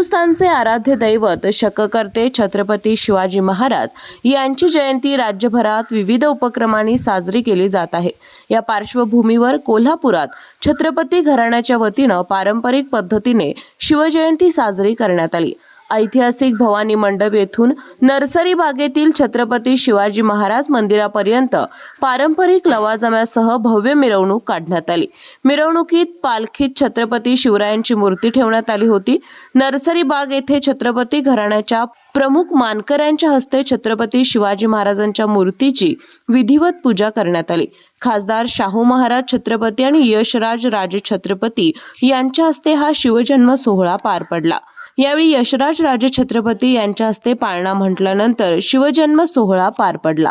हिंदुस्थानचे आराध्य दैवत शककर्ते छत्रपती शिवाजी महाराज यांची जयंती राज्यभरात विविध उपक्रमांनी साजरी केली जात आहे। या पार्श्वभूमीवर कोल्हापुरात छत्रपती घराण्याच्या वतीनं पारंपरिक पद्धतीने शिवजयंती साजरी करण्यात आली। ऐतिहासिक भवानी मंडप येथून नर्सरी बागेतील छत्रपती शिवाजी महाराज मंदिरापर्यंत पारंपरिक लवाजम्यासह भव्य मिरवणूक काढण्यात आली। मिरवणुकीत पालखीत छत्रपती शिवरायांची मूर्ती ठेवण्यात आली होती। नर्सरी बाग येथे छत्रपती घराण्याच्या प्रमुख मानकऱ्यांच्या हस्ते छत्रपती शिवाजी महाराजांच्या मूर्तीची विधिवत पूजा करण्यात आली। खासदार शाहू महाराज छत्रपती आणि यशराज राजे छत्रपती यांच्या हस्ते हा शिवजन्म सोहळा पार पडला। यावेळी यशराज राजे छत्रपती यांच्या हस्ते पाळणा म्हटल्यानंतर शिवजन्म सोहळा पार पडला।